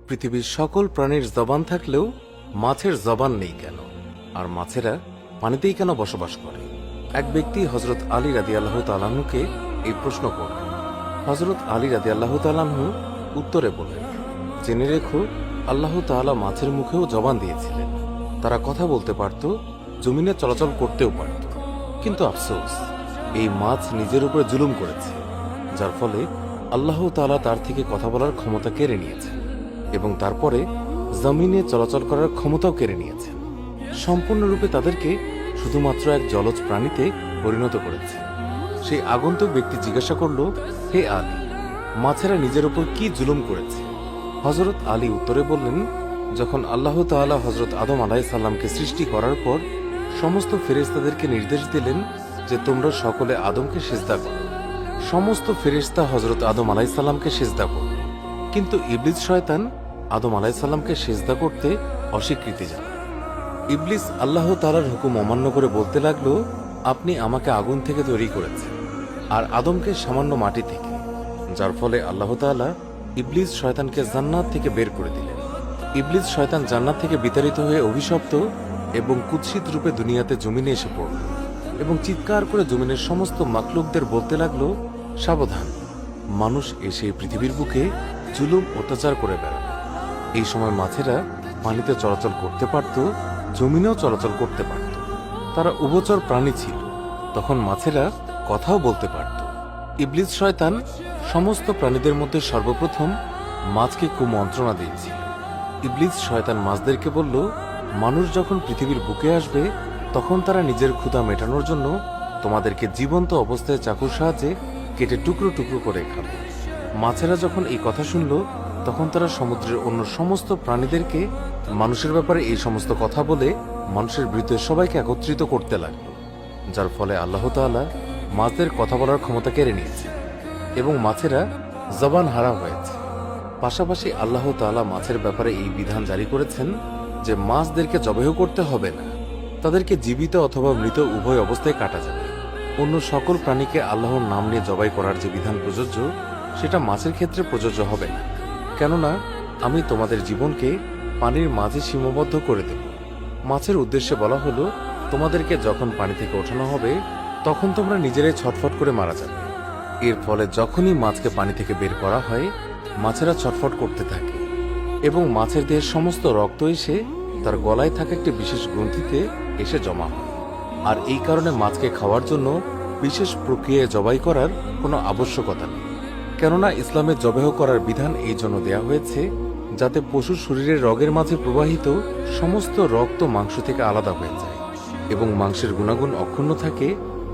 পৃথিবীর সকল প্রাণীর জবান থাকলেও মাছের জবান নেই কেন, আর মাছেরা পানিতেই কেন বসবাস করে? এক ব্যক্তি হযরত আলী রাদিয়াল্লাহু তাআলা আনহুকে এই প্রশ্ন করলেন। হযরত আলী রাদিয়াল্লাহু তাআলা আনহু উত্তরে বললেন, জেনে রেখো, আল্লাহ তাআলা মাছের মুখেও জবান দিয়েছিলেন। তারা কথা বলতে পারত, জমিনে চলাচল করতেও পারত, কিন্তু আফসোস, এই মাছ নিজের উপরে জুলুম করেছে, যার ফলে আল্লাহ তাআলা তার থেকে কথা বলার ক্ষমতা কেড়ে নিয়েছেন এবং তারপরে জমিনে চলাচল করার ক্ষমতাও কেড়ে নিয়েছেন। সম্পূর্ণরূপে তাদেরকে শুধুমাত্র এক জলজ প্রাণীতে পরিণত করেছে। সেই আগন্তুক ব্যক্তি জিজ্ঞাসা করল, হে আলী, মাছেরা নিজের উপর কি জুলুম করেছে? হযরত আলী উত্তরে বললেন, যখন আল্লাহ তাআলা হযরত আদম আলাইহিস সালামকে সৃষ্টি করার পর সমস্ত ফেরেশতাদেরকে নির্দেশ দিলেন যে তোমরা সকলে আদমকে সিজদা করো। সমস্ত ফেরেশতা হযরত আদম আলাইহিস সালামকে সিজদা করল, কিন্তু ইবলিস শয়তান আদম আলাইহিস সালামকে সিজদা করতে অস্বীকৃতি জানায়। ইবলিস আল্লাহ তাআলার হুকুম অমান্য করে বলতে লাগলো, আপনি আমাকে আগুন থেকে তৈরি করেছেন আর আদমকে সামান্য মাটি থেকে, যার ফলে আল্লাহ তাআলা ইবলিস শয়তানকে জান্নাত থেকে বের করে দিলেন। ইবলিস শয়তান জান্নাত থেকে বিতাড়িত হয়ে অভিশপ্ত এবং কুৎসিত রূপে দুনিয়াতে জমিনে এসে পড়ল এবং চিৎকার করে জমিনের সমস্ত মাখলুকদের বলতে লাগলো, সাবধান, মানুষ এসে পৃথিবীর বুকে জুলুম অত্যাচার করে বেড়াবে। এই সময় মাছেরা পানিতে চলাচল করতে পারত, জমিনেও চলাচল করতে পারত। তারা উভচর প্রাণী ছিল, তখন মাছেরা কথাও বলতে পারত। ইবলিস শয়তান সমস্ত প্রাণীদের মধ্যে সর্বপ্রথম মাছকে কুমন্ত্রণা দিয়েছিল। ইবলিস শয়তান মাছদেরকে বলল, মানুষ যখন পৃথিবীর বুকে আসবে তখন তারা নিজের ক্ষুধা মেটানোর জন্য তোমাদেরকে জীবন্ত অবস্থায় চাকুর সাহায্যে কেটে টুকরো টুকরো করে খাবে। মাছেরা যখন এই কথা শুনল তখন তারা সমুদ্রের অন্য সমস্ত প্রাণীদেরকে মানুষের ব্যাপারে এই সমস্ত কথা বলে মানুষের বিরুদ্ধে সবাইকে একত্রিত করতে লাগলো, যার ফলে আল্লাহ তাআলা মাছদের কথা বলার ক্ষমতা কেড়ে নিয়েছে এবং মাছেরা জবান হারা হয়েছে। পাশাপাশি আল্লাহ তাআলা মাছের ব্যাপারে এই বিধান জারি করেছেন যে মাছদেরকে জবেহ করতে হবে না, তাদেরকে জীবিত অথবা মৃত উভয় অবস্থায় কাটা যাবে। অন্য সকল প্রাণীকে আল্লাহর নাম নিয়ে জবাই করার যে বিধান প্রযোজ্য সেটা মাছের ক্ষেত্রে প্রযোজ্য হবে না, কেননা আমি তোমাদের জীবনকে পানির মাঝে সীমাবদ্ধ করে দেব। মাছের উদ্দেশ্যে বলা হলো, তোমাদেরকে যখন পানি থেকে ওঠানো হবে তখন তোমরা নিজেরাই ছটফট করে মারা যাবে। এর ফলে যখনই মাছকে পানি থেকে বের করা হয় মাছেরা ছটফট করতে থাকে এবং মাছের দেহের সমস্ত রক্ত এসে তার গলায় থাকা একটি বিশেষ গ্রন্থিতে এসে জমা হয়। আর এই কারণে মাছকে খাওয়ার জন্য বিশেষ প্রক্রিয়ায় জবাই করার কোনো আবশ্যকতা নেই, কেননা ইসলামে জবেহ করার বিধান এই জন্য দেয়া হয়েছে যাতে পশুর শরীরের রগের মাঝে প্রবাহিত সমস্ত রক্ত মাংস থেকে আলাদা হয়ে যায় এবং মাংসের গুণাগুণ অক্ষুণ্ণ থাকে,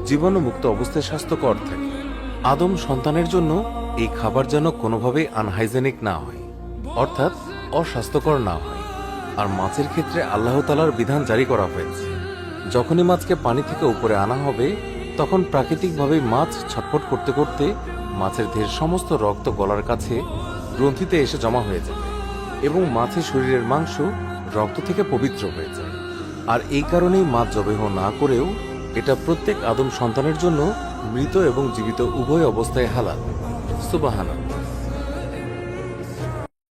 জীবাণুমুক্ত অবস্থায় স্বাস্থ্যকর থাকে। আদম সন্তানের জন্য এই খাবার যেন কোনোভাবেই আনহাইজেনিক না হয়, অর্থাৎ অস্বাস্থ্যকর না হয়। আর মাছের ক্ষেত্রে আল্লাহ তাআলার বিধান জারি করা হয়েছে, যখনই মাছকে পানি থেকে উপরে আনা হবে তখন প্রাকৃতিকভাবেই মাছ ছটফট করতে করতে মাছের দেহের সমস্ত রক্ত গলার কাছে গ্রন্থিতে এসে জমা হয়ে যাবে এবং মাছের শরীরের মাংস রক্ত থেকে পবিত্র হয়ে যায়। আর এই কারণেই মাছ জবেহ না করেও এটা প্রত্যেক আদম সন্তানের জন্য মৃত এবং জীবিত উভয় অবস্থায় হালাল। সুবহানাল্লাহ।